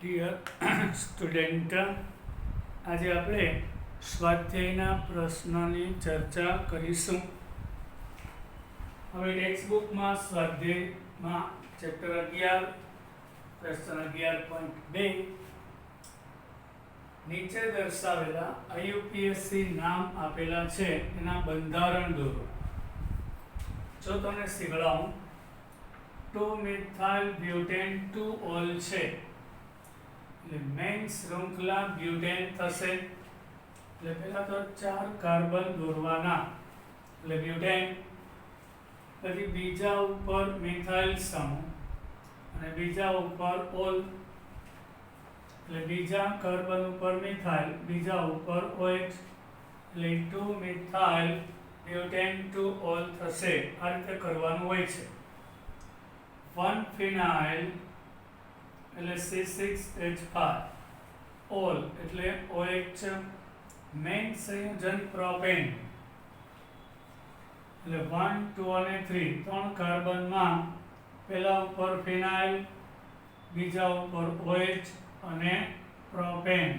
Dear student, આજે આપણે સ્વાધ્યાયના પ્રશ્નની ચર્ચા કરીશું. હવે ટેક્સ્ટબુકમાં સ્વાધ્યાયમાં ચેપ્ટર 11 પ્રશ્ન 11.2 નીચે દર્શાવેલા આઈયુપીએસસી નામ આપેલા છે એના બંધારણ દોરો. જો તમને શીખડાવું 2-methyl butane 2-ol છે એટલે મેઇન શૃંખલા બ્યુટેન થશે. એટલે પહેલા તો 4 કાર્બન દોરવાના એટલે બ્યુટેન, પછી બીજા ઉપર મિથાઇલ સમૂહ અને બીજા ઉપર ઓલ એટલે બીજા કાર્બન ઉપર મિથાઇલ, બીજા ઉપર OH એટલે 2-methyl butane 2-ol થશે. આ રીતે કરવાનું હોય છે. 1-phenyl એટલે C6H5 ઓલ એટલે OH, મેઇન સંયોજન પ્રોપેન એટલે 1, 2 અને 3 ત્રણ કાર્બનમાં પહેલા ઉપર ફિનાઇલ, બીજા ઉપર OH અને પ્રોપેન.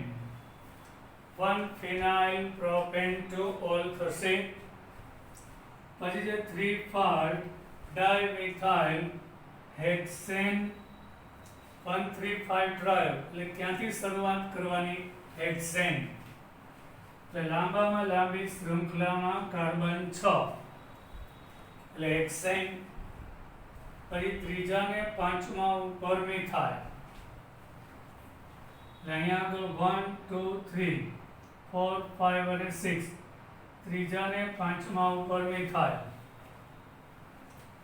1-phenyl propane 2-ol થશે. પછી જે 3,5-dimethyl hexane 1,3,5 ટ્રાયલ એટલે ક્યાંથી શરૂઆત કરવાની? હેક્સેન એટલે લાંબામાં લાંબી શૃંખલામાં કાર્બન 6 એટલે હેક્સેન. પછી ત્રીજા ને પાંચમા ઉપર મિથાઇલ એટલે અહીંયા આગળ 1, 2, 3, 4, 5 અને 6 ત્રીજા ને પાંચમા ઉપર મિથાઇલ.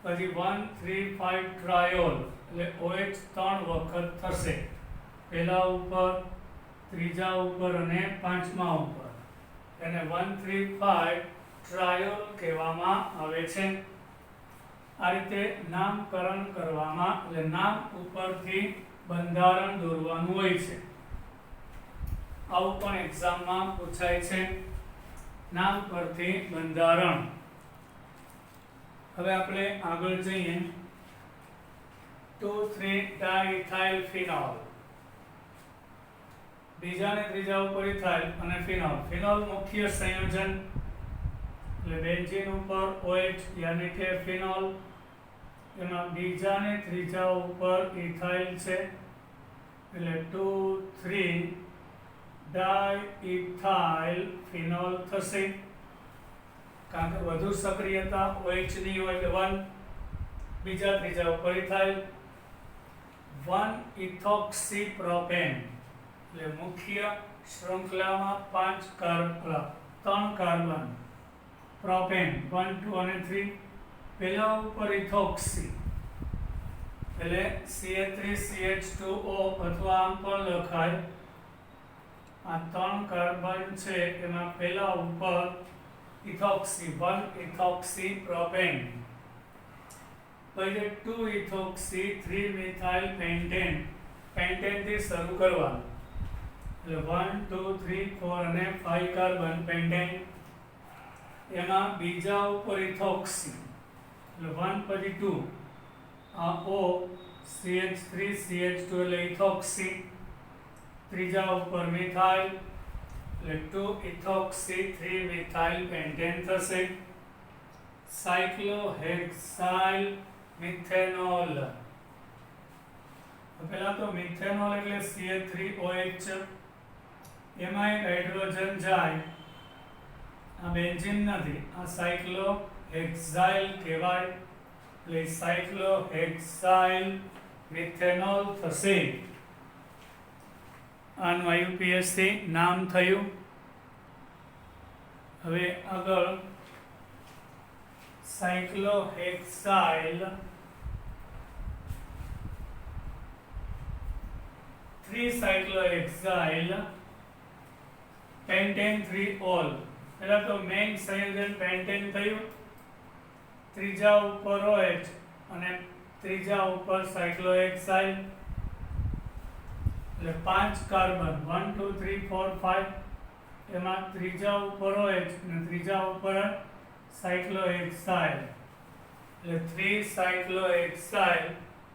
પછી 1,3,5 ટ્રાયોલ એટલે OH 3 વખત થશે, પહેલા ઉપર, ત્રીજા ઉપર અને પાંચમા ઉપર. એને 1,3,5 ટ્રાયોલ કહેવામાં આવે છે. આ રીતે નામકરણ કરવામાં એટલે નામ ઉપરથી બંધારણ દોરવાનું હોય છે. આવું પણ એક્ઝામમાં પૂછાય છે, નામ પરથી બંધારણ. હવે આપણે આગળ જઈએ. 2,3-diethyl phenol બીજા ને ત્રીજા ઉપર ઇથાઇલ અને ફિનોલ. ફિનોલ મુખ્ય સંયોજન એટલે બેન્ઝીન ઉપર OH યાની કે ફિનોલ, એમાં બીજા ને ત્રીજા ઉપર ઇથાઇલ છે એટલે 2,3-diethyl phenol થશે. કારણ કે વધુ સક્રિયતા OH ની હોય એટલે 1, બીજા ત્રીજા ઉપર ઇથાઇલ. 1-ethoxypropane એટલે મુખ્ય શૃંખલામાં 3 કાર્બન પ્રોપેન 1, 2 અને 3, પહેલા ઉપર ઇથોક્સી એટલે Ca3CH2O અથવા આમ પણ લખાય. આ 3 કાર્બન છે એમાં પહેલા ઉપર ઇથોક્સી 1-ethoxypropane. પછી 2-ethoxy 3-methyl પેન્ટેન થી શરૂ કરવાનું એટલે 1, 2, 3, 4 અને 5 કાર્બન પેન્ટેન. એમાં બીજા ઉપર ઇથોક્સી એટલે 1 પછી 2 આ O CH3CH2 એટલે ઇથોક્સી, ત્રીજા ઉપર મિથાઇલ એટલે 2-ethoxy 3-methyl પેન્ટેન થશે. સાયક્લોહેક્સાઇલ મિથેનોલ પહેલા તો મિથેનોલ એટલે CH3OH, એમાં એક હાઇડ્રોજન જાય, આ બેન્ઝીન નથી, આ સાયક્લોહેક્સાઇલ કહેવાય એટલે સાયક્લોહેક્સાઇલ મિથેનોલ થશે. આનું આઈયુપીએસસી નામ થયું. હવે આગળ સાયક્લોહેક્સાઇલ 3-cyclohexyl પેન્ટેન 3-ol. પહેલા તો મેઇન સંયોજન પેન્ટેન થયું, ત્રીજા ઉપર OH અને ત્રીજા ઉપર સાયક્લોહેક્સાઇલ એટલે 5 કાર્બન 1, 2, 3, 4, 5, એમાં ત્રીજા ઉપર OH અને ત્રીજા ઉપર સાયક્લોહેક્સાઇલ એટલે 3-cyclohexyl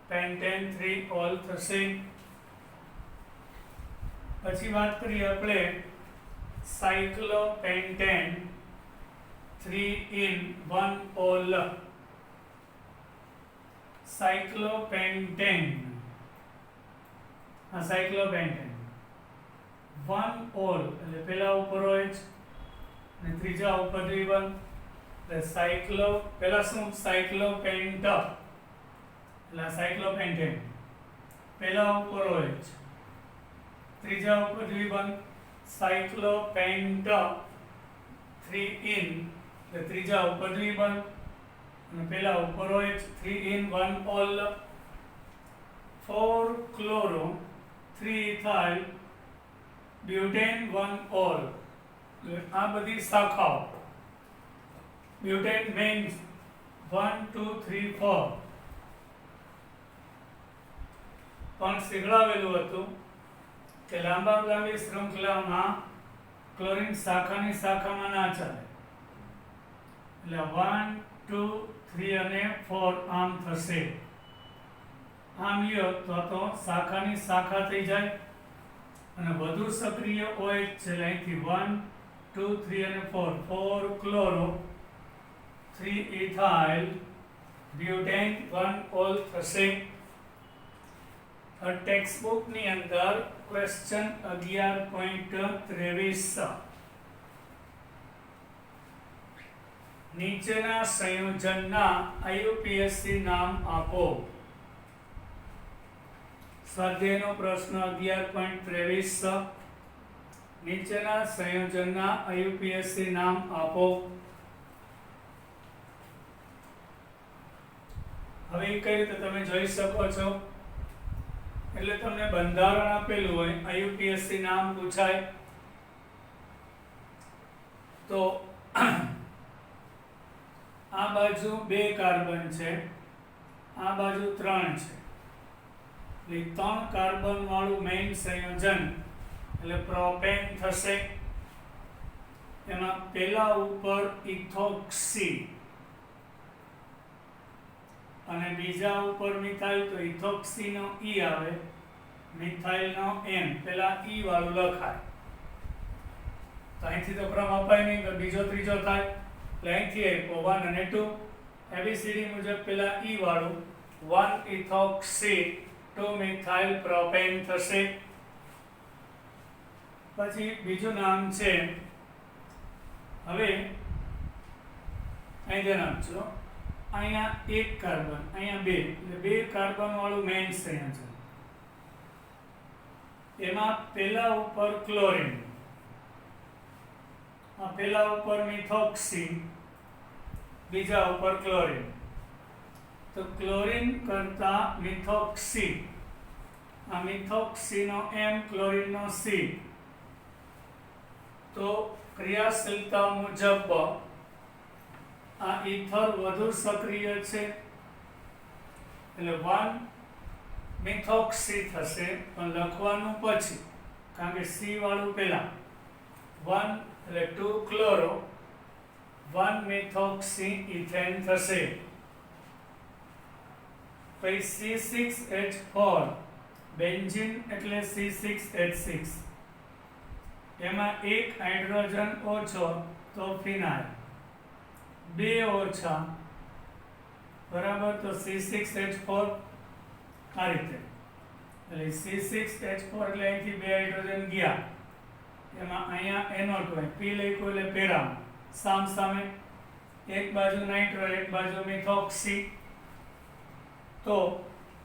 પેન્ટેન 3-ol થશે. પછી વાત કરીએ આપણે સાયક્લોપેન્ટેન 3 in 1 ol. સાયક્લોપેન્ટેન, આ સાયક્લોપેન્ટેન 1 ol એટલે પેલા ઉપર હોય અને ત્રીજા ઉપર દ્વિબંધ. એટલે સાયક્લો પેલા શું સાયક્લોપેન્ટ એટલે સાયક્લોપેન્ટેન પેલા ઉપર હોય ત્રીજા ઉપર દ્વિબંધ. સાયક્લોપેન્ટ 3 in એટલે ત્રીજા ઉપર દ્વિબંધ અને પેલા ઉપર હોય 3 in 1 ol. 4 chloro 3 ethyl butane 1 ol. આ બધી શાખાઓ butane means 1 2 3 4 પણ શીખવાડેલું હતું કે લાંબી શૃંખલામાં ક્લોરીન શાખાની શાખામાં ના ચાલે. એટલે 1 2 3 અને 4 આમ થશે. આમ લ્યો તો શાખાની શાખા થઈ જાય અને વધુ સક્રિય OH છે. અહીંથી 1 2 3 અને 4 4 ક્લોરો 3 ethyl butane 1 ol થશે. ટેક્સ્ટ બુક ની અંદર ક્વેશ્ચન 11.23 નીચેના સંયોજનના IUPAC નામ આપો. સ્વાધ્યાયનો પ્રશ્ન 11.23 નીચેના સંયોજનના IUPAC નામ આપો. હવે કઈ રીતે તમે જોઈ શકો છો એટલે તમને બંધારણ આપેલું હોય IUPAC નામ પૂછાય તો આ બાજુ 2 કાર્બન છે, આ બાજુ 3 છે. એટલે 3 કાર્બન વાળું મેઇન સંયોજન એટલે પ્રોપેન થશે. એમાં પેલા ઉપર ઇથોક્સી અને બીજા ઉપર મિથાઇલ. તો ઇથોક્સી નો E આવે, મિથાઇલ નો M. પેલા E વાળું લખાય તો અહીંથી તો ક્રમ અપાય નહીં તો બીજો ત્રીજો થાય. એટલે અહીંથી આપ્યો 1 અને 2. ABCD મુજબ પેલા E વાળું 1 ઇથોક્સી 2 મિથાઇલ પ્રોપેન થશે. પછી બીજું નામ છે, હવે અહીં ધ્યાન આપજો, અહીંયા 1 કાર્બન અહીંયા 2 એટલે 2 કાર્બન વાળું મેઇન સંયોજન. એમાં પેલા ઉપર ક્લોરીન, આ પેલા ઉપર મિથોક્સી, બીજા ઉપર ક્લોરીન. તો ક્લોરીન કરતા મિથોક્સી, આ મિથોક્સી નો M, ક્લોરીન નો C. તો ક્રિયાશીલતા મુજબ આ ઇથર વધુ સક્રિય છે એટલે 1 મિથોક્સી થશે પણ લખવાનું પછી કારણ કે C વાળું પહેલા 1 એટલે 2 ક્લોરો 1 મિથોક્સી ઇથેન થશે. પછી C6H4 બેન્ઝીન એટલે C6H6 એમાં 1 હાઇડ્રોજન ઓછો તો ફિનાઇલ, 2 ઓછા બરાબર તો C6H4 આ રીતે. એટલે C6H4 એટલે અહીંથી 2 હાઇડ્રોજન ગયા એમાં અહીંયા NO2 P લખ્યું એટલે પેરા સામ સામે એક બાજુ નાઇટ્રો એક બાજુ મિથોક્સી. તો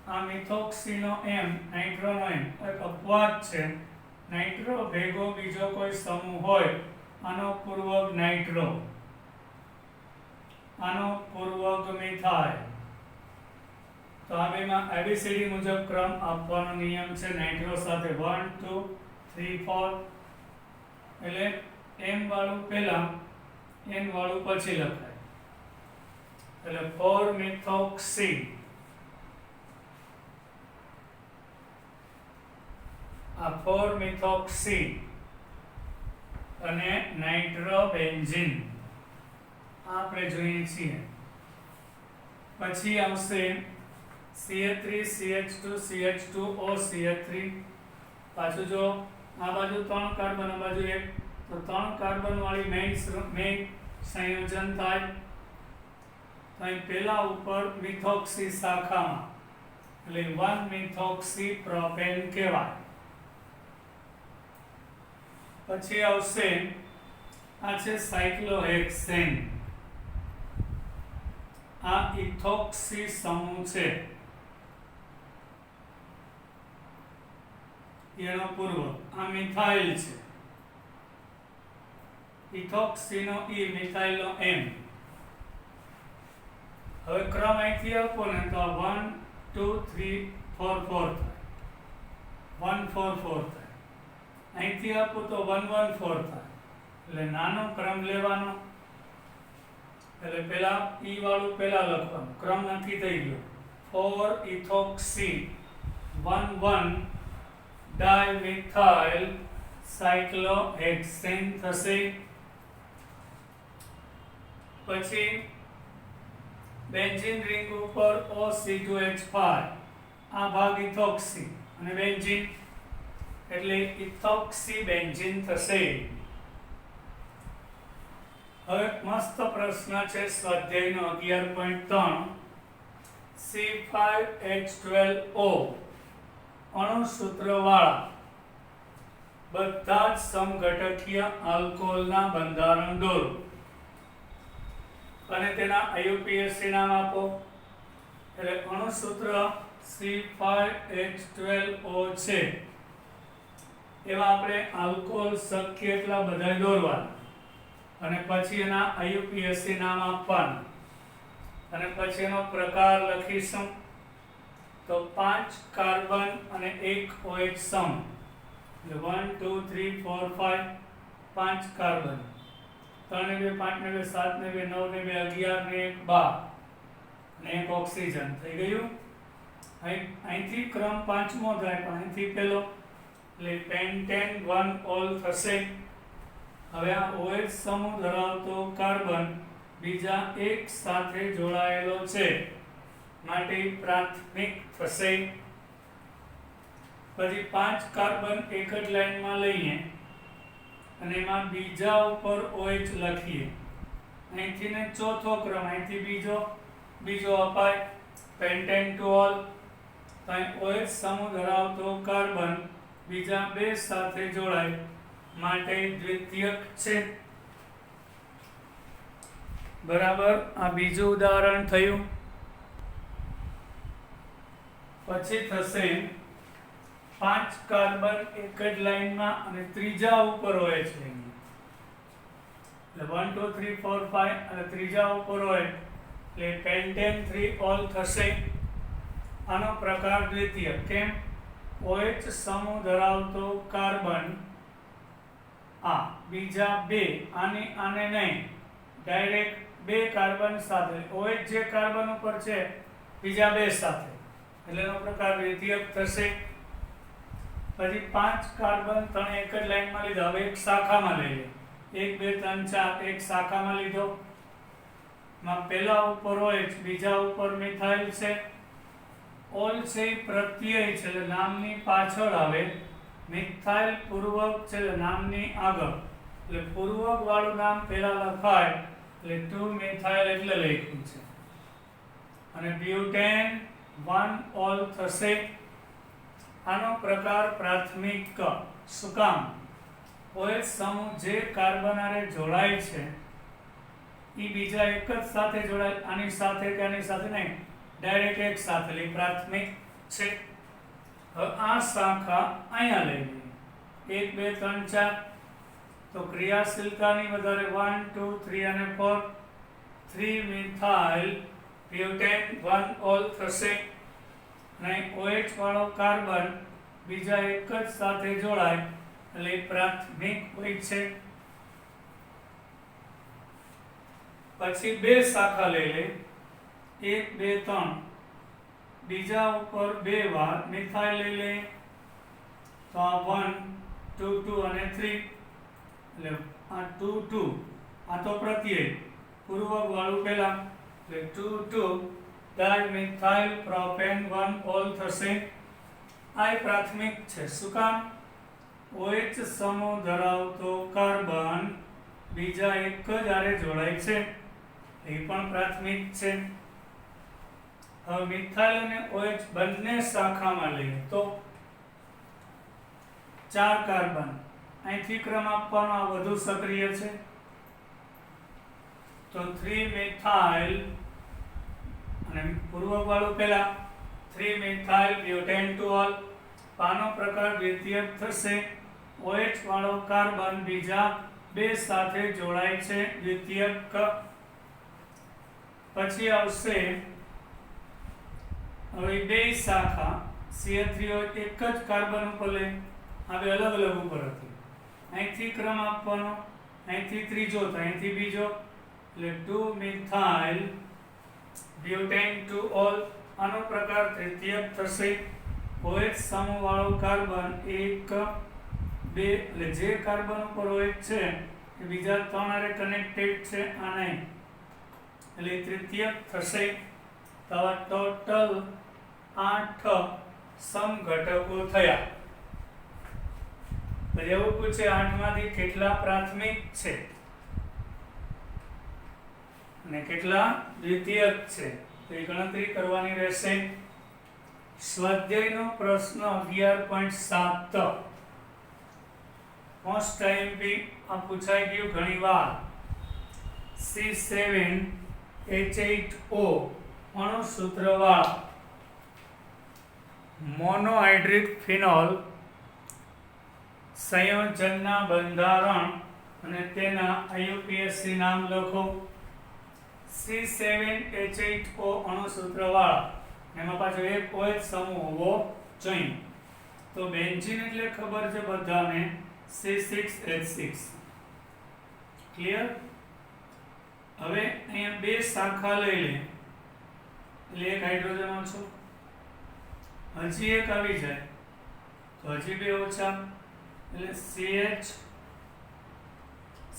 આ મિથોક્સી નો M, નાઇટ્રો નો M એક અપવાદ છે. નાઇટ્રો ભેગો બીજો કોઈ સમૂહ હોય આનો પૂર્વક નાઇટ્રો, આનો પૂર્વક મિથાઇલ. તો આ બેમાં ABCD મુજબ ક્રમ આપવાનો નિયમ છે. નાઇટ્રો સાથે 1 2 3 4 એટલે M વાળું પહેલા N વાળું પછી લખાય. એટલે 4 મિથોક્સી, આ 4 મિથોક્સી અને નાઇટ્રોબેન્ઝીન આપણે જોઈએ છીએ. પછી આવશે CH3 CH2 CH2O CH3. પાછું જો આ બાજુ 3 કાર્બન, આ બાજુ 1, તો 3 કાર્બન વાળી મેઇન સંયોજન થાય. તો અહીં પેલા ઉપર મિથોક્સી શાખામાં એટલે 1 મિથોક્સી પ્રોપેન કહેવાય. પછી આવશે આ છે સાયક્લોહેક્સેન. આ ઇથોક્સી સમૂહ છે, એનો પૂર્વ. આ મિથાઇલ છે, ઇથોક્સી નો E, મિથાઇલ નો M. હવે ક્રમ અહીંથી આપો ને તો 1 2 3 4 4 થાય, 1 4 4 થાય. અહીંથી આપો તો 1 1 4 થાય. એટલે નાનો ક્રમ લેવાનો. એટલે પેલા E વાળું પેલા લખવાનું, ક્રમ નક્કી થઈ ગયો. 4 ઇથોક્સી 1 1 ડાયમિથાઇલ સાયક્લોહેક્સેન થશે. પછી બેન્ઝીન રિંગ ઉપર OC2H5, આ ભાગ ઇથોક્સી અને બેન્ઝીન એટલે ઇથોક્સી બેન્ઝીન થશે. હવે મસ્ત પ્રશ્ન છે સ્વાધ્યાયનો 11.3, C5H12O અણુસૂત્રવાળા બધા જ સમઘટકીય આલ્કોહોલના બંધારણ દોરો અને તેના IUPAC નામ આપો. એટલે અણુસૂત્ર C5H12O છે એવા આપણે આલ્કોહોલ શક્ય એટલા બધા દોરવાના અને પછી એના IUPAC નામ આપવાનું અને પછી એનો પ્રકાર લખીશું. તો 5 કાર્બન અને 1 OH સમ એટલે 1 2 3 4 5, 5 કાર્બન, 3 ને 2 5 ને 2 7 ને 2 9 ને 2 11 ને 1 12 અને 1 ઓક્સિજન થઈ ગયું. અહીંથી ક્રમ પાંચમો થાય પણ અહીંથી પેલો એટલે પેન્ટેન 1 ઓલ થશે. હવે આ OH સમૂહ ધરાવતો કાર્બન બીજા એક સાથે જોડાયેલો છે માટે પ્રાથમિક થશે. પછી 5 કાર્બન એક જ લાઈનમાં લઈએ અને એમાં બીજા ઉપર OH લખીએ. અહીંથી ને ચોથો ક્રમ, અહીંથી બીજો અપાય પેન્ટેન ટુ ઓલ. તો અહીં OH સમૂહ ધરાવતો કાર્બન બીજા બે સાથે જોડાય માટે દ્વિતીયક છે. બરાબર, આ બીજું ઉદાહરણ થયું. પછી થશે 5 કાર્બન એક જ લાઈનમાં અને ત્રીજા ઉપર OH લઈએ. એટલે 1 2 3 4 5 અને ત્રીજા ઉપર OH એટલે પેન્ટેન 3 ઓલ થશે. આનો પ્રકાર દ્વિતીયક. કેમ? OH સમૂહ ધરાવતો કાર્બન આ બીજા બે, આને નહીં, ડાયરેક્ટ બે કાર્બન સાથે, OH જે કાર્બન ઉપર છે બીજા બે સાથે, એટલે એનો પ્રકાર દ્વિતીયક થશે. પછી 5 કાર્બન 3 એક જ લાઈનમાં લીધા. હવે એક શાખામાં લઈએ, 1 2 3 4 એક શાખામાં લીધો. માં પહેલા ઉપર OH, બીજા ઉપર મિથાઇલ છે. ઓલ છે પ્રત્યય છે એટલે નામની પાછળ આવે, મિથાઇલ પૂર્વક છે એટલે નામની આગળ, એટલે પૂર્વક વાળું નામ પહેલા લખાય એટલે 2 મિથાઇલ એટલે લખ્યું છે. અને બ્યુટેન 1 ઓલ થશે. આનો પ્રકાર પ્રાથમિક. શું કામ? OH સમૂહ જે કાર્બન હારે જોડાય છે એ બીજા એક જ સાથે જોડાય, આની સાથે કે આની સાથે નહીં, ડાયરેક્ટ એક સાથે લઈ, પ્રાથમિક છે. હવે આ શાખા અહીંયા લઈ લઈએ, 1 2 3 4. તો ક્રિયાશીલતાની વધારે 1 2 3 અને 4, 3 મિથાઇલ બ્યુટેન 1 ઓલ થશે. અને OH વાળો કાર્બન બીજા એક જ સાથે જોડાય એટલે પ્રાથમિક હોય છે. પછી બે શાખા લઈ લે, 1 2 3, બીજા ઉપર બે વાર મિથાઇલ લઈ લે. તો આ 1 2 2 અને 3 એટલે આ 2 2, આ તો પ્રત્યય પૂર્વક વાળું પહેલા એટલે 2 2 डाइमिथाइल प्रोपेन 1 ઓલ થશે. આ પ્રાથમિક છે. શું કામ? OH સમૂહ ધરાવતો કાર્બન બીજા એક જ હારે જોડાય છે, એ પણ પ્રાથમિક છે. હવે મિથાઇલ અને OH બંને શાખામાં લઈએ તો 4 કાર્બન, અહીંથી ક્રમ આપવાનો આ વધુ સક્રિય છે તો 3 મિથાઇલ અને પૂર્વવાળું પહેલા 3 મિથાઇલ બ્યુટેન્ટોલ, પાનો પ્રકાર દ્વિતીયક થશે. OH વાળો કાર્બન બીજા બે સાથે જોડાય છે દ્વિતીયક. પછી આવશે હવે બે શાખા CH3 એક જ કાર્બન ઉપર લે, હવે અલગ અલગ ઉપર હતી, અહીંથી ક્રમ આપવાનો, અહીંથી ત્રીજો થાય, અહીંથી બીજો, એટલે 2 મિથાઇલ બ્યુટેન્ટોલ, આનો પ્રકાર તૃતીયક થશે. OH સમૂહ વાળો કાર્બન 1 2, એટલે જે કાર્બન ઉપર OH છે એ બીજા 3 હારે કનેક્ટેડ છે, આ નહીં, એટલે તૃતીયક થશે. તો આવા ટોટલ 8 સમઘટકો થયા. તો એવું પૂછે 8 માંથી કેટલા પ્રાથમિક છે અને કેટલા દ્વિતીયક છે, તો એ ગણતરી કરવાની રહેશે. સ્વાધ્યાયનો પ્રશ્ન 11.7 મોસ્ટ આઈએમપી આ પૂછાઈ ગયું ઘણી વાર. C7H8O અણુસૂત્રવાળા મોનોહાઇડ્રિક ફિનોલ સંયોજનના બંધારણ અને તેના IUPAC નામ લખો. C7H8O અણુસૂત્રવાળા, એમાં પાછો એક OH સમૂહ હોવો જોઈએ. તો બેન્ઝીન એટલે ખબર છે બધાને, C6H6. ક્લિયર? હવે અહીંયા બે શાખા લઈ લે, એટલે એક હાઇડ્રોજન ઓછો, હજી એક આવી જાય તો હજી બે ઓછા, એટલે CH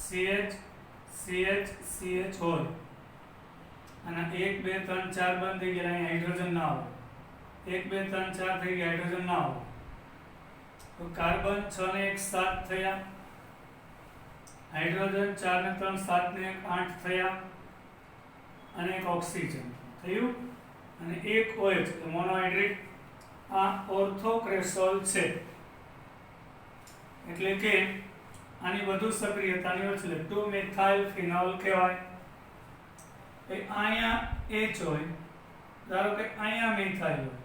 CH CH CH હોય, અને 1 2 3 4 બંધ થઈ ગયા, અહીં હાઇડ્રોજન ના હોય, 1 2 3 4 થઈ ગયા, હાઇડ્રોજન ના હોય, તો કાર્બન 6 ને 1 7 થયા, હાઇડ્રોજન 4 ને 3 7 ને 1 8 થયા, અને એક ઓક્સિજન થયું, અને એક OH એટલે મોનોહાઇડ્રિક. આ ઓર્થોક્રેસોલ છે, એટલે કે આની વધુ સક્રિયતાની ઓછી, એટલે 2 મિથાઇલ ફિનોલ કહેવાય. અહીંયા H હોય, ધારો કે અહીંયા મિથાઇલ હોય,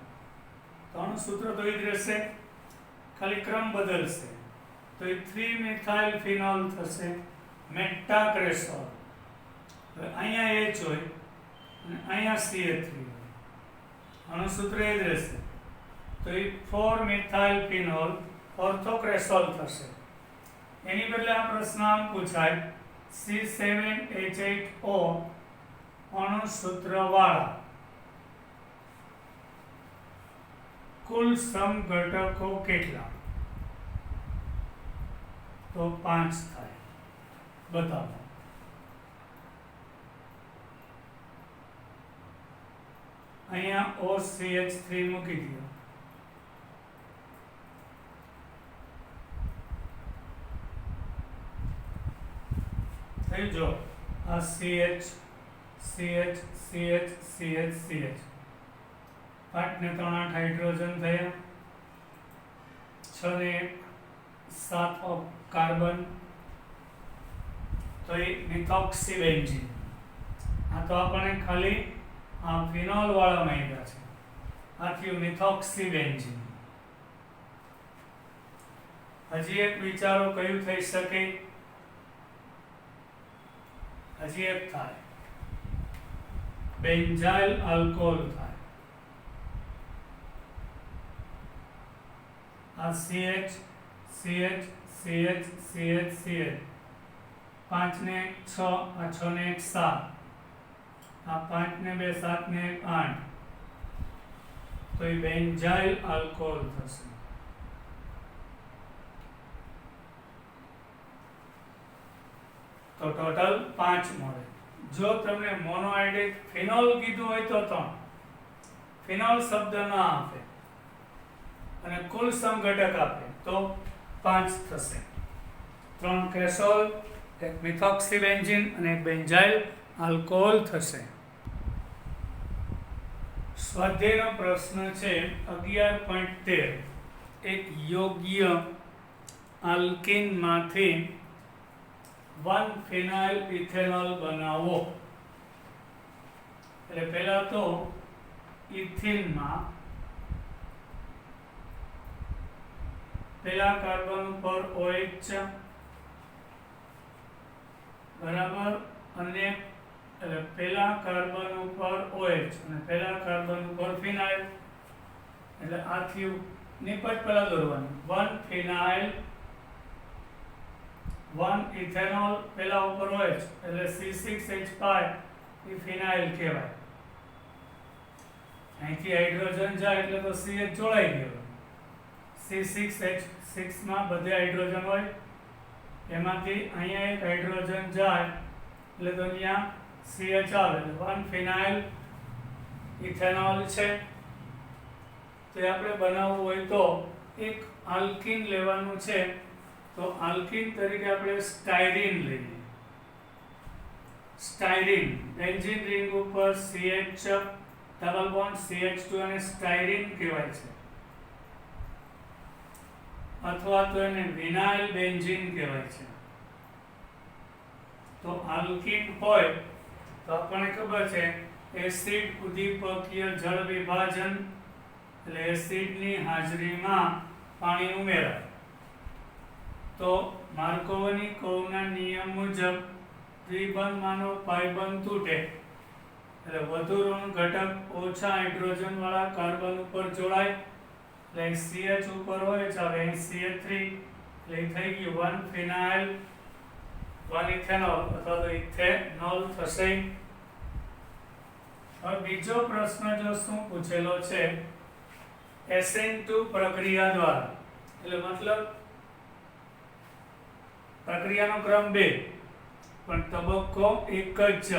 તો આનું સૂત્ર તો એ જ રહેશે, ખાલી ક્રમ બદલશે, તો એ 3 મિથાઇલ ફિનોલ થશે, મેટાક્રેસોલ. હવે અહીંયા H હોય અને અહીંયા CH3 હોય, આનું સૂત્ર એ જ રહેશે, તો એ 4 મિથાઇલ ફિનોલ ઓર્થોક્રેસોલ થશે. એની બદલે આ પ્રશ્ન આમ પૂછાય, C7H8O અણુસૂત્રવાળા કુલ સમઘટકો કેટલા? તો 5 થાય. બતાવો. અહીંયા OCH3 મૂકી દો, થઈ જો આ CH CH CH CH CH 8 ને 3 8 હાઇડ્રોજન થયા, 6 ને 7 કાર્બન, તો એ મિથોક્સીબેન્ઝીન. આ તો આપણે ખાલી આ ફિનોલ વાળા માંગ્યા છે, આ થયું મિથોક્સીબેન્ઝીન. હજી એક વિચારો કયું થઈ શકે? હજી એક થાય, બેન્ઝાઇલ આલ્કોહોલ થાય. આ CH CH CH CH CH 5 ને 6, આ 6 ને 1 7, આ 5 ને 2 7 ને 1 8, તો એ બેન્ઝાઇલ આલ્કોહોલ થશે. તો ટોટલ 5 મળે. જો તમને મોનોહાઇડ્રિક ફિનોલ કીધું હોય તો 3, ફિનોલ શબ્દ ના આપે અને કુલ સમઘટક આપે તો 5 થશે. 3 કેસોલ, એક મિથોક્સી બેન્ઝીન અને એક બેન્ઝાઇલ આલ્કોહોલ થશે. સ્વાધ્યાયનો પ્રશ્ન છે 11.13. એક યોગ્ય આલ્કીનમાંથી 1 ફિનાઇલ ઇથેનોલ બનાવો. એટલે પહેલા તો ઇથિનમાં પહેલા કાર્બન ઉપર OH બરાબર, અને એટલે પહેલા કાર્બન ઉપર OH અને પહેલા કાર્બન ઉપર ફિનાઇલ, એટલે આ થયું. નિપજ પહેલા દોરવાનું. 1 ફિનાઇલ 1 ઇથેનોલ, પહેલા ઉપર OH એટલે C6H5 એ ફિનાઇલ કહેવાય. અહીંથી હાઇડ્રોજન જાય એટલે તો CH જોડાઈ ગયો. C6H6 માં બધે હાઇડ્રોજન હોય, એમાંથી અહીંયા એક હાઇડ્રોજન જાય એટલે તો અહીંયા CH આવે, એટલે 1 ફિનાઇલ ઇથેનોલ છે. તો એ આપણે બનાવવું હોય તો એક આલ્કીન લેવાનું છે. તો આલ્કીન તરીકે આપણે સ્ટાયરીન લઈએ. સ્ટાયરીન બેન્ઝીન રિંગ ઉપર CH ડબલ બોન્ડ CH2 અને સ્ટાયરીન કહેવાય છે, અથવા તો એને વિનાઇલ બેન્ઝીન કહેવાય છે. તો આલ્કીન હોય તો આપણને ખબર છે એસિડ ઉદ્દીપકીય જળ વિભાજન, એટલે એસિડની હાજરીમાં પાણી ઉમેરાય. તો માર્કોવની કર્વના નિયમ મુજબ દ્વિબંધમાંનો પાઇબંધ તૂટે એટલે વધુ ઋણ ઘટક ઓછા હાઇડ્રોજન વાળા કાર્બન ઉપર જોડાય, એટલે CH ઉપર હોય છે. હવે અહીં CH3 એટલે થઈ ગયું 1 ફિનાઇલ 1 ઇથેનોલ અથવા તો ઇથેનોલ થશે. હવે બીજો પ્રશ્ન જો શું પૂછેલો છે, SN2 પ્રક્રિયા દ્વારા, એટલે મતલબ પ્રક્રિયાનો ક્રમ 2 પણ તબક્કો એક જ.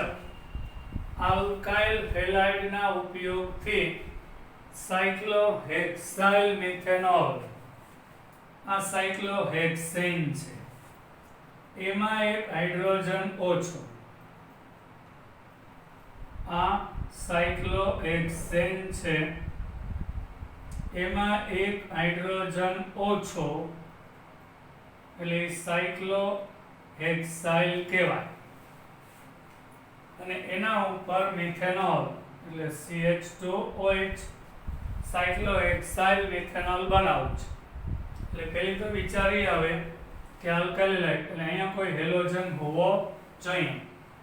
આલ્કાઇલ હેલાઇડના ઉપયોગથી સાયક્લોહેક્સાઇલ મિથેનોલ, આ સાયક્લોહેક્સેન છે, એમાં એક હાઇડ્રોજન ઓછો. આ સાયક્લોહેક્સેન છે, એમાં એક હાઇડ્રોજન ઓછો એટલે સાયક્લોહેક્સાઇલ કહેવાય. અને એના ઉપર મિથેનોલ એટલે CH2OH સાયક્લોહેક્સાઇલ મિથેનોલ બનાવું છે. એટલે પહેલી તો વિચારી આવે કે આલ્કાઇલ એટલે અહીંયા કોઈ હેલોજન હોવો જોઈએ,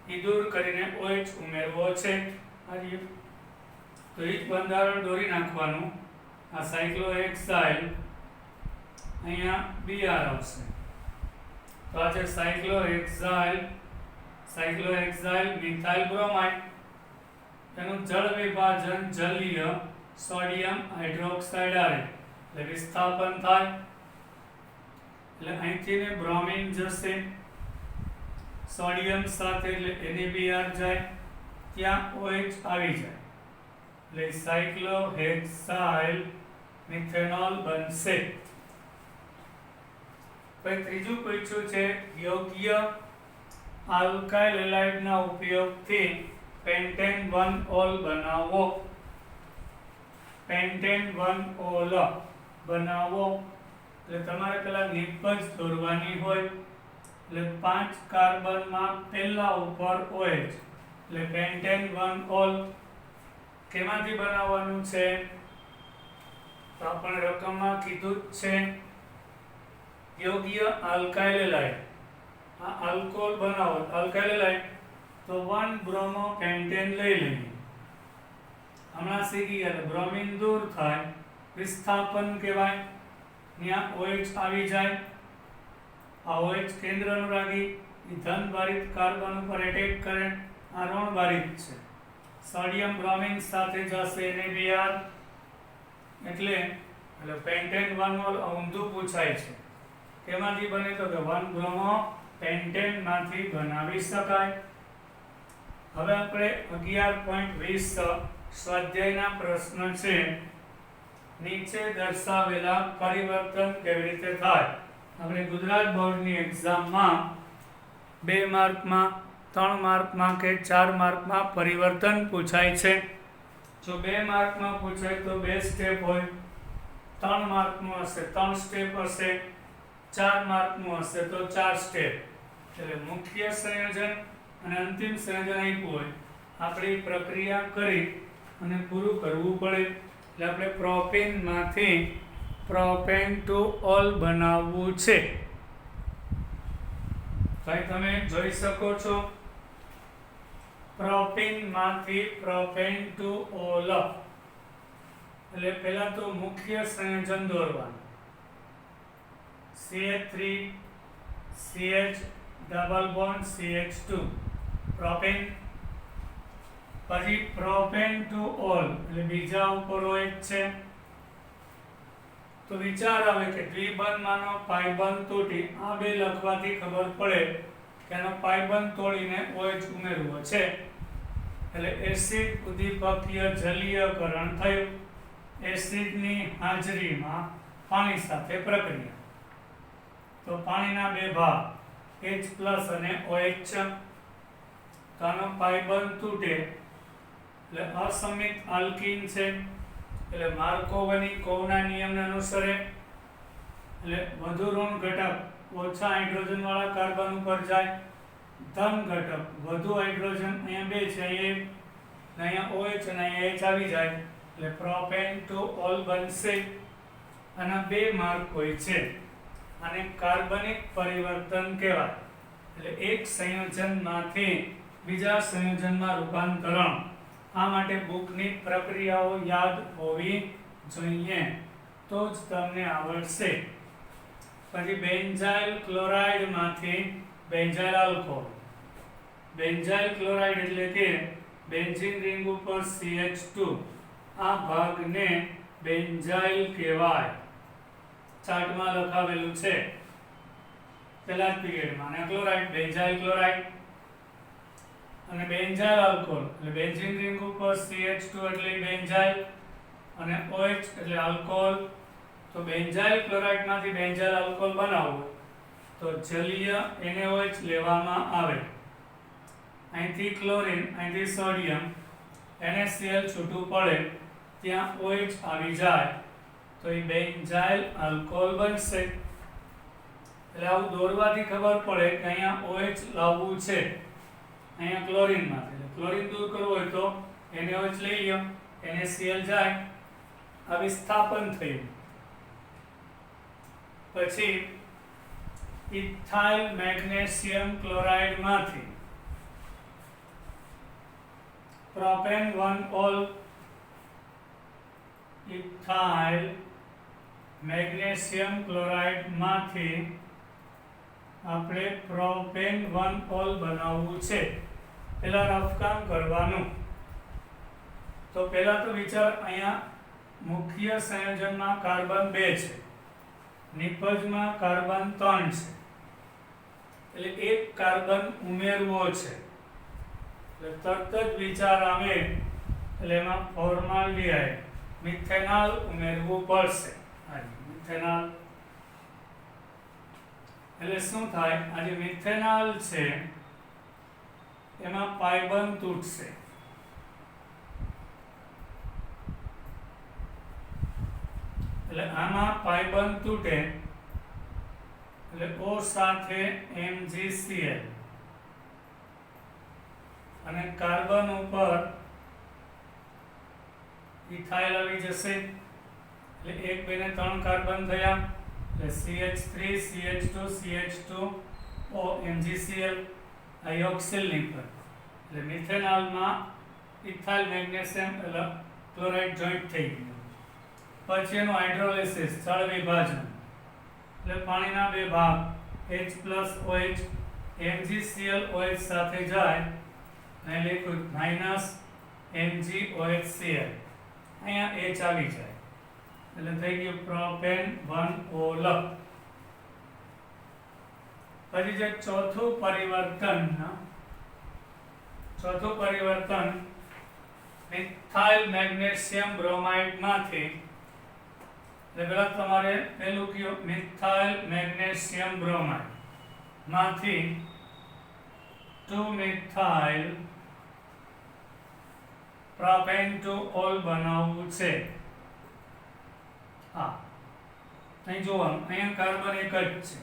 એ દૂર કરીને OH ઉમેરવો છે. તો એ જ બંધારણ દોરી નાખવાનું. આ સાયક્લોહેક્સાઇલ અહીંયા Br આવશે. તો આ છે સાયક્લોહેક્સાઇલ મિથાઇલ બ્રોમાઇડ. એનું જળ વિભાજન જલીય સોડિયમ હાઇડ્રોક્સાઇડ આવે એટલે વિસ્થાપન થાય, એટલે અહીંથી ને બ્રોમિન જશે સોડિયમ સાથે, એટલે NaBr જાય, ત્યાં OH આવી જાય એટલે સાયક્લોહેક્સાઇલ મિથેનોલ બનશે. પછી ત્રીજું પૂછ્યું છે યોગ્ય આલ્કાઇલ હેલાઇડના ઉપયોગથી પેન્ટેન 1 ઓલ બનાવો. પેન્ટેન 1 ઓલ બનાવો એટલે તમારે પેલા નિપજ દોરવાની હોય. એટલે 5 કાર્બનમાં પહેલા ઉપર OH એટલે પેન્ટેન 1 ઓલ. કેમાંથી બનાવવાનું છે તો આપણે રકમમાં કીધું જ છે. યોગ્ય આલ્કાઇલ હેલાઇડ, આ આલ્કોહોલ બનાવો આલ્કાઇલ હેલાઇડ, તો 1 બ્રોમો પેન્ટેન લઈ લઈએ. હમણાં શીખી ગયા બ્રોમિન દૂર થાય, વિસ્થાપન કહેવાય, ત્યાં OH આવી જાય. આ OH કેન્દ્ર અનુરાગી ધન ભારિત કાર્બન ઉપર એટેક કરે, આ ઋણ ભારિત છે. સોડિયમ બ્રોમિન સાથે જશે NaBr, એટલે પેન્ટેન 1 ઓલ ઊંધું પૂછાય છે. કેમાંથી બને તો કે 1 બ્રોમો પેન્ટેન માંથી બનાવી શકાય. હવે આપણે 11.20 સ્વાધ્યાયના પ્રશ્ન છે નીચે દર્શાવેલા પરિવર્તન કેવી રીતે થાય. આપણે ગુજરાત બોર્ડની એક્ઝામમાં 2 માર્કમાં 3 માર્કમાં કે 4 માર્કમાં પરિવર્તન પૂછાય છે. જો 2 માર્કમાં પૂછાય તો 2 સ્ટેપ હોય, 3 માર્કનું હશે 3 સ્ટેપ હશે, 4 માર્કનું હશે તો 4 સ્ટેપ. એટલે મુખ્ય સંયોજન અને અંતિમ સંયોજન આપ્યું હોય, આપણી પ્રક્રિયા કરી અને પૂરું કરવું પડે. એટલે આપણે પ્રોપેનમાંથી પ્રોપેન ટુ ઓલ બનાવવું છે. ભાઈ તમે જોઈ શકો છો, પ્રોપેનમાંથી પ્રોપેન ટુ ઓલ. એટલે પહેલા તો મુખ્ય સંયોજન દોરવાનું. CH3 CH double bond CH2 propane. પછી પ્રોપેન ટુ ઓલ એટલે બીજા ઉપર હોય છે. તો વિચાર આવે કે દ્વિબંધમાંનો પાઇબંધ તૂટી, આ બે લખવાથી ખબર પડે કે આનો પાઇબંધ તોડીને OH ઉમેરવો છે. એટલે એસિડ ઉદ્દીપકીય જલીયકરણ થયું. એસિડની હાજરીમાં પાણી સાથે પ્રક્રિયા. તો પાણીના બે ભાગ H+ અને OH છે. તો આનો પાઇબંધ તૂટે એટલે અસમિત આલ્કીન છે. એટલે માર્કોવની-કોવના નિયમને અનુસરે એટલે વધુ ઋણ ઘટક ઓછા હાઇડ્રોજન વાળા કાર્બન ઉપર જાય, ધન ઘટક વધુ હાઇડ્રોજન, અહીંયા 2 છે, અહીંયા OH અને અહીંયા H આવી જાય એટલે પ્રોપેન ટુ ઓલ બનશે. આના 2 માર્ક હોય છે. આને કાર્બનિક પરિવર્તન કહેવાય. એટલે એક સંયોજનમાંથી બીજા સંયોજનમાં રૂપાંતરણ. આ માટે બુકની પ્રક્રિયાઓ યાદ હોવી જોઈએ, તો જ તમને આવડશે. પછી બેન્ઝાઇલ ક્લોરાઇડમાંથી બેન્ઝાઇલ આલ્કોહોલ. બેન્ઝાઇલ ક્લોરાઇડ એટલે કે બેન્ઝીન રિંગ ઉપર CH2, આ ભાગને બેન્ઝાઇલ કહેવાય. ચાર્ટમાં લખાવેલું છે પહેલા જ પીરિયડમાં. અને ક્લોરાઇડ બેન્ઝાઇલ ક્લોરાઇડ અને બેન્ઝાઇલ આલ્કોહોલ એટલે બેન્ઝીન રિંગ ઉપર CH2 એટલે બેન્ઝાઇલ અને OH એટલે આલ્કોહોલ. તો બેન્ઝાઇલ ક્લોરાઇડમાંથી બેન્ઝાઇલ આલ્કોહોલ બનાવવું તો જલીય NaOH લેવામાં આવે. અહીંથી ક્લોરીન, અહીંથી સોડિયમ, NaCl છૂટું પડે, ત્યાં OH આવી જાય તો એ બેન્ઝાઇલ આલ્કોહોલ બનશે. એટલે આવું દોરવાથી ખબર પડે કે અહીંયા OH લાવવું છે, અહીંયા ક્લોરીનમાંથી. એટલે ક્લોરીન દૂર કરવું હોય તો NaOH લઈ લો, NaCl જાય, આ વિસ્થાપન થયું. પછી ઇથાઇલ મેગ્નેશિયમ ક્લોરાઇડમાંથી પ્રોપેન 1 ઓલ. ઇથાઇલ મેગ્નેશિયમ ક્લોરાઇડમાંથી આપણે પ્રોપેન 1 ઓલ બનાવવું છે. પહેલા રફ કામ કરવાનું. તો પહેલા તો વિચાર, અહીંયા મુખ્ય સંયોજનમાં કાર્બન 2 છે, નિપજમાં કાર્બન 3 છે. એટલે એક કાર્બન ઉમેરવો છે. એટલે તરત જ વિચાર આવે એટલે એમાં ફોર્માલ્ડિહાઇડ મિથેનોલ ઉમેરવું પડશે. મિથેનોલ એટલે શું થાય, આ જે મિથેનોલ છે એમાં પાઇબંધ તૂટશે. એટલે આમાં પાઇબંધ તૂટે એટલે O સાથે MgCl અને કાર્બન ઉપર ઇથાઇલ આવી જશે. એટલે 1 2 ને 3 કાર્બન થયા એટલે CH3 CH2 CH2O MgCl આયોક્સિલ પર. એટલે મિથેનોલમાં ઇથાઇલ મેગ્નેશિયમ ક્લોરાઇડ જોઈન્ટ થઈ ગયું. પછી એનું હાઇડ્રોલિસિસ, જળ વિભાજન. એટલે પાણીના 2 ભાગ H+OH MgCl OH સાથે જાય અને લિક્વિડ -MgOHCl, અહીંયા H આવી જાય એટલે થઈ ગયું પ્રોપેન 1 ઓલ. પછી જે ચોથું પરિવર્તન મિથાઇલ મેગ્નેશિયમ બ્રોમાઇડમાંથી એટલે પેલા તમારે પેલું કયું મિથાઇલ મેગ્નેશિયમ બ્રોમાઇડ માંથી 2 મિથાઇલ પ્રોપેન્ટોલ બનાવવું છે. હા, અહીં જોવાનું, અહીંયા કાર્બન એક જ છે,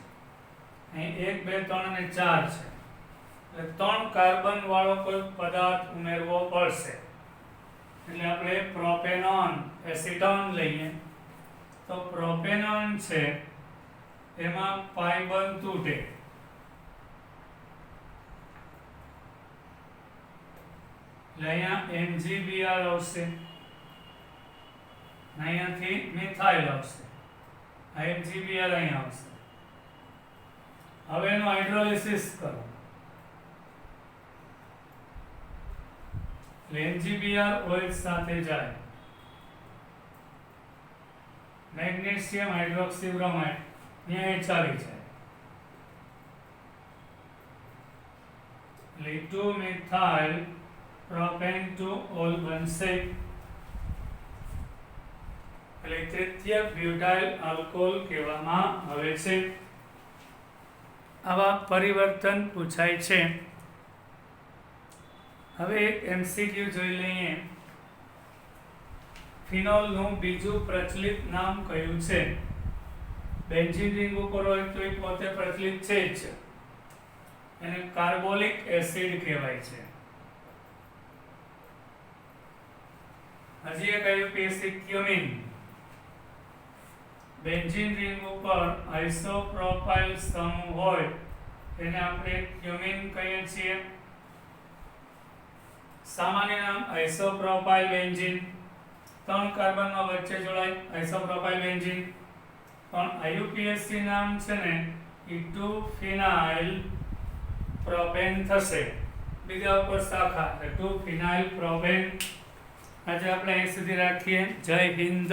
અહીં 1 2 3 અને 4 છે, એટલે 3 કાર્બન વાળો કોઈ પદાર્થ ઉમેરવો પડશે. એટલે આપણે પ્રોપેનોન એસિટોન લઈએ તો પ્રોપેનોન છે એમાં પાઈ બંધ તૂટે, એટલે અહીંયા MgBr આવશે, અહીંયાથી મિથાઇલ આવશે, આ MgBr અહીંયા આવશે. હવે એનું હાઇડ્રોલિસિસ કરો એટલે MgBr OH સાથે જાય, મેગ્નેશિયમ હાઇડ્રોક્સી બ્રોમાઇડ ત્યાં ચાલી જાય, એટલે 2 મિથાઇલ પ્રોપેન્ટોલ બનશે, એટલે તૃતીય બ્યુટાઇલ આલ્કોહોલ કહેવામાં આવે છે. આવા પરિવર્તન પૂછાય છે. હવે એક MCQ જોઈ લઈએ. ફિનોલનું બીજું પ્રચલિત નામ કયું છે? બેન્ઝીન રિંગ ઉપર હોય તો એ પોતે પ્રચલિત છે જ, એને કાર્બોલિક એસિડ કહેવાય છે. હજી એક આવ્યું ક્યુમિન. બેન્ઝીન રિંગ ઉપર આઇસોપ્રોપાઇલ સમૂહ હોય એને આપણે ક્યુમિન કહીએ છીએ. સામાન્ય નામ આઇસોપ્રોપાઇલ બેન્ઝીન, 3 કાર્બનમાં વચ્ચે જોડાય આઇસોપ્રોપાઇલ બેન્ઝીન. પણ IUPAC નામ છે ને એ 2 ફિનાઇલ પ્રોપેન થશે, બીજા ઉપર શાખા એટલે 2 ફિનાઇલ પ્રોપેન. આજે આપણે અહીં સુધી રાખીએ. જય હિન્દ.